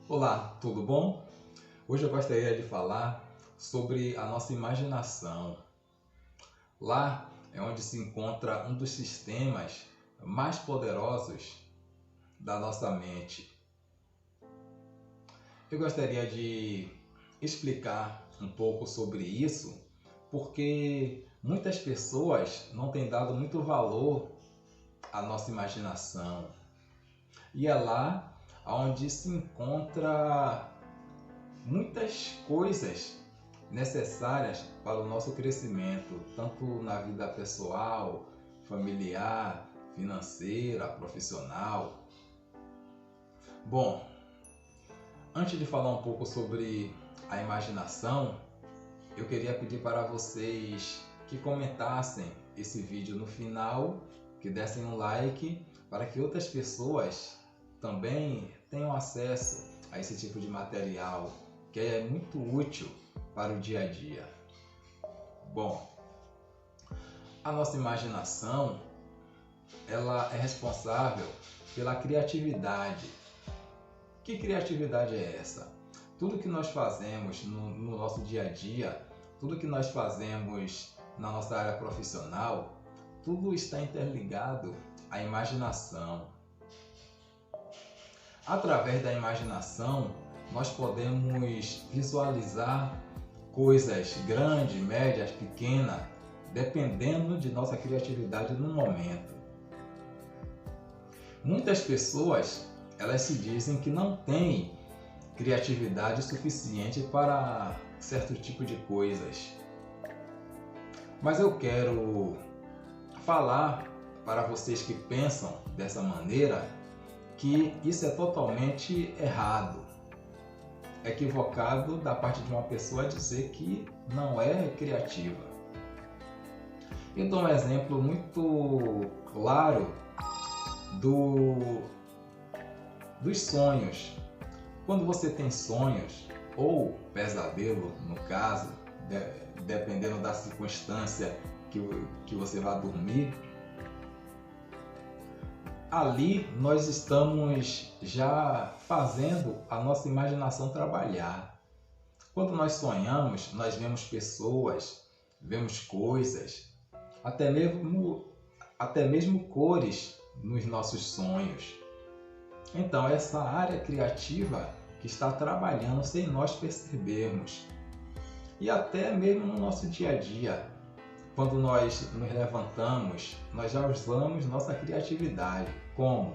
Olá, tudo bom? Hoje eu gostaria de falar sobre a nossa imaginação. Lá é onde se encontra um dos sistemas mais poderosos da nossa mente. Eu gostaria de explicar um pouco sobre isso, porque muitas pessoas não têm dado muito valor à nossa imaginação. E é lá onde se encontra muitas coisas necessárias para o nosso crescimento, tanto na vida pessoal, familiar, financeira, profissional. Bom, antes de falar um pouco sobre a imaginação, eu queria pedir para vocês que comentassem esse vídeo no final, que dessem um like, para que outras pessoas também tenham acesso a esse tipo de material, que é muito útil para o dia a dia. Bom, a nossa imaginação, ela é responsável pela criatividade. Que criatividade é essa? Tudo que nós fazemos no nosso dia a dia, tudo que nós fazemos na nossa área profissional, tudo está interligado à imaginação. Através da imaginação, nós podemos visualizar coisas grandes, médias, pequenas, dependendo de nossa criatividade no momento. Muitas pessoas, elas se dizem que não têm criatividade suficiente para certo tipo de coisas. Mas eu quero falar para vocês que pensam dessa maneira que isso é totalmente errado. É equivocado da parte de uma pessoa dizer que não é criativa. Eu dou um exemplo muito claro dos sonhos. Quando você tem sonhos, ou pesadelo no caso, dependendo da circunstância que você vai dormir, ali nós estamos já fazendo a nossa imaginação trabalhar. Quando nós sonhamos, nós vemos pessoas, vemos coisas, até mesmo cores nos nossos sonhos. Então, essa área criativa que está trabalhando sem nós percebermos. E até mesmo no nosso dia a dia, quando nós nos levantamos, nós já usamos nossa criatividade. Como?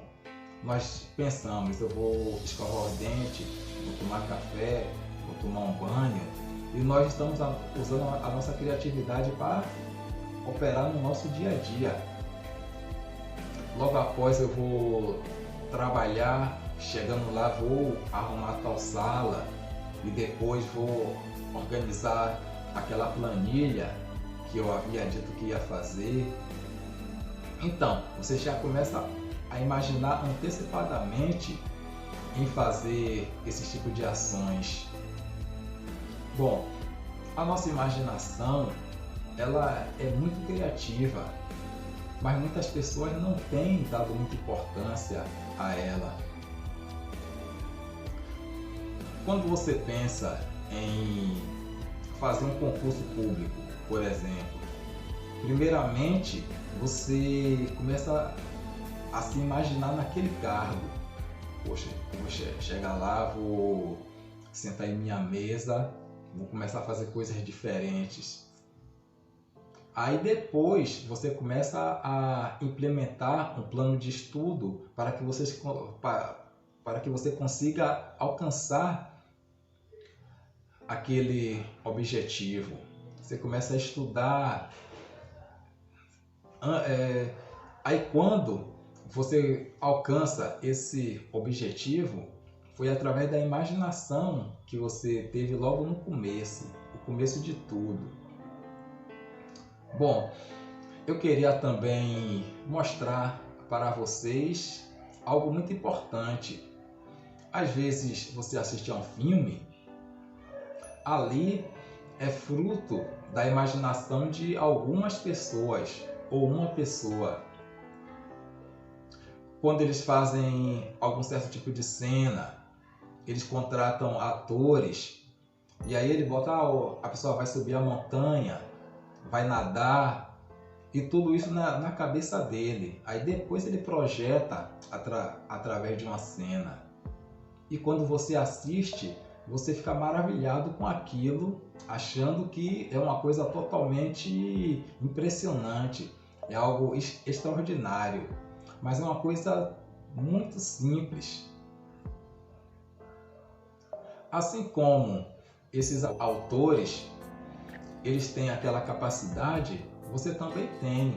Nós pensamos, eu vou escovar o dente, vou tomar café, vou tomar um banho, e nós estamos usando a nossa criatividade para operar no nosso dia a dia. Logo após eu vou trabalhar, chegando lá vou arrumar tal sala e depois vou organizar aquela planilha que eu havia dito que ia fazer. Então, você já começa a imaginar antecipadamente em fazer esse tipo de ações. Bom, a nossa imaginação, ela é muito criativa, mas muitas pessoas não têm dado muita importância a ela. Quando você pensa em fazer um concurso público, por exemplo, primeiramente você começa a se imaginar naquele cargo. Poxa, eu vou chegar lá, vou sentar em minha mesa, vou começar a fazer coisas diferentes. Aí depois você começa a implementar um plano de estudo para que você consiga alcançar aquele objetivo. Você começa a estudar. Aí quando você alcança esse objetivo, foi através da imaginação que você teve logo no começo, o começo de tudo. Bom, eu queria também mostrar para vocês algo muito importante. Às vezes você assiste a um filme, ali é fruto da imaginação de algumas pessoas ou uma pessoa. Quando eles fazem algum certo tipo de cena, eles contratam atores e aí ele bota, a pessoa vai subir a montanha, vai nadar e tudo isso na cabeça dele. Aí depois ele projeta através de uma cena. E quando você assiste, você fica maravilhado com aquilo, achando que é uma coisa totalmente impressionante, é algo extraordinário, mas é uma coisa muito simples. Assim como esses autores, eles têm aquela capacidade, você também tem.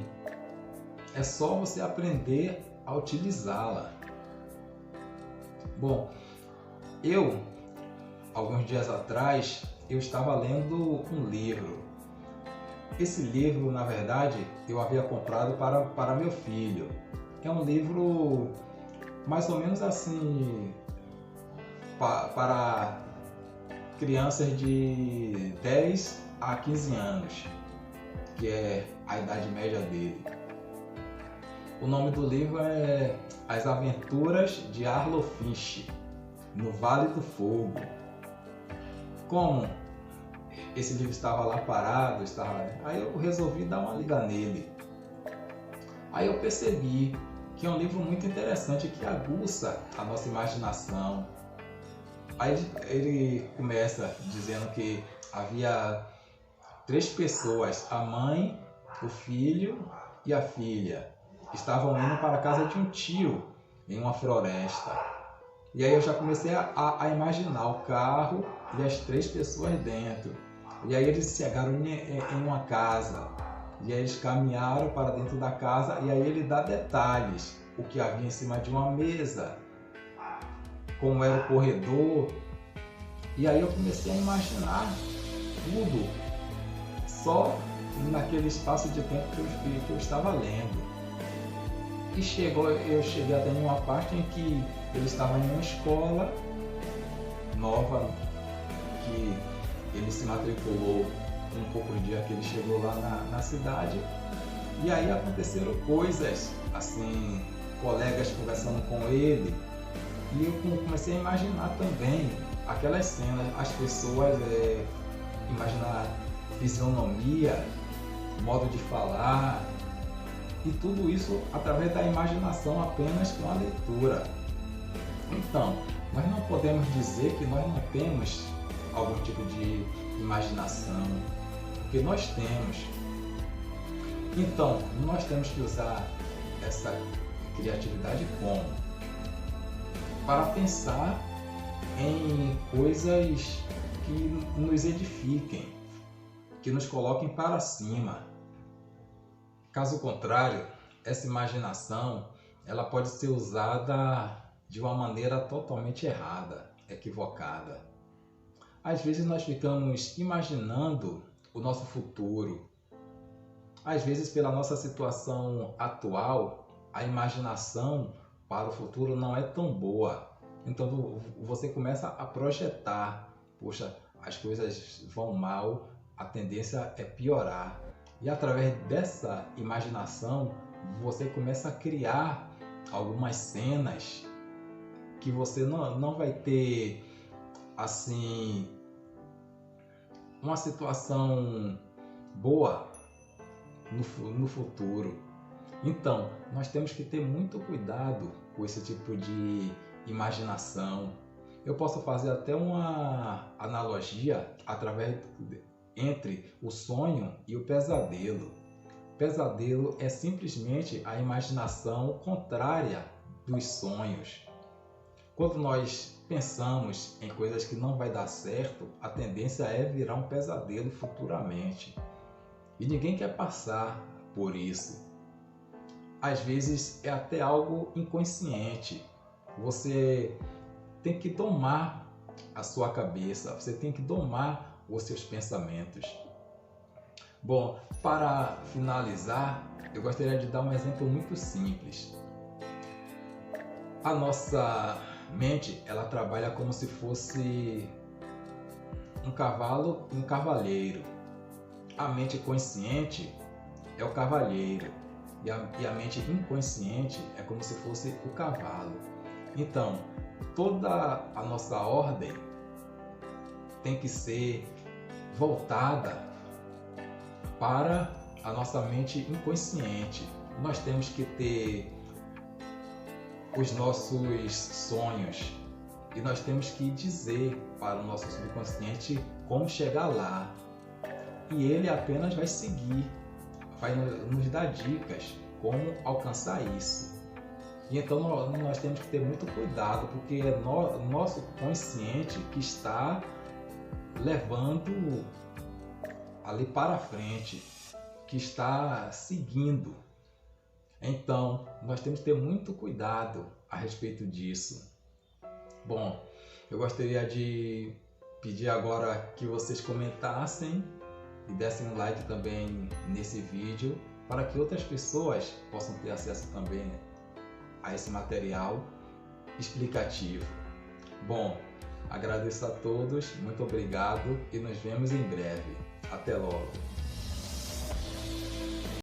É só você aprender a utilizá-la. Bom, alguns dias atrás, eu estava lendo um livro. Esse livro, na verdade, eu havia comprado para meu filho. É um livro mais ou menos assim, para crianças de 10 a 15 anos, que é a idade média dele. O nome do livro é As Aventuras de Arlo Finch, no Vale do Fogo. Como esse livro estava lá parado, aí eu resolvi dar uma liga nele. Aí eu percebi que é um livro muito interessante, que aguça a nossa imaginação. Aí ele começa dizendo que havia 3 pessoas, a mãe, o filho e a filha. Estavam indo para a casa de um tio em uma floresta. E aí eu já comecei a imaginar o carro e as 3 pessoas dentro. E aí eles chegaram em uma casa. E aí eles caminharam para dentro da casa e aí ele dá detalhes. O que havia em cima de uma mesa, como era o corredor. E aí eu comecei a imaginar tudo, só naquele espaço de tempo que eu estava lendo. E eu cheguei até em uma parte em que ele estava em uma escola nova, que ele se matriculou um pouco dia que ele chegou lá na cidade. E aí aconteceram coisas, assim, colegas conversando com ele. E eu comecei a imaginar também aquelas cenas, as pessoas, imaginar fisionomia, modo de falar, e tudo isso através da imaginação, apenas com a leitura. Então, nós não podemos dizer que nós não temos algum tipo de imaginação, porque nós temos. Então, nós temos que usar essa criatividade como? Para pensar em coisas que nos edifiquem, que nos coloquem para cima. Caso contrário, essa imaginação ela pode ser usada de uma maneira totalmente errada, equivocada. Às vezes nós ficamos imaginando o nosso futuro. Às vezes, pela nossa situação atual, a imaginação para o futuro não é tão boa. Então você começa a projetar, poxa, as coisas vão mal, a tendência é piorar. E através dessa imaginação, você começa a criar algumas cenas que você não vai ter, assim, uma situação boa no futuro. Então, nós temos que ter muito cuidado com esse tipo de imaginação. Eu posso fazer até uma analogia entre o sonho e o pesadelo. Pesadelo é simplesmente a imaginação contrária dos sonhos. Quando nós pensamos em coisas que não vai dar certo, a tendência é virar um pesadelo futuramente. E ninguém quer passar por isso. Às vezes é até algo inconsciente. Você tem que domar a sua cabeça, você tem que domar os seus pensamentos. Bom, para finalizar, eu gostaria de dar um exemplo muito simples. A nossa mente, ela trabalha como se fosse um cavalo e um cavaleiro. A mente consciente é o cavalheiro e a mente inconsciente é como se fosse o cavalo. Então, toda a nossa ordem tem que ser voltada para a nossa mente inconsciente. Nós temos que ter os nossos sonhos e nós temos que dizer para o nosso subconsciente como chegar lá. E ele apenas vai seguir, vai nos dar dicas como alcançar isso. E então nós temos que ter muito cuidado, porque é nosso consciente que está levando ali para frente, que está seguindo. Então, nós temos que ter muito cuidado a respeito disso. Bom, eu gostaria de pedir agora que vocês comentassem e dessem um like também nesse vídeo, para que outras pessoas possam ter acesso também a esse material explicativo. Bom, agradeço a todos, muito obrigado e nos vemos em breve. Até logo!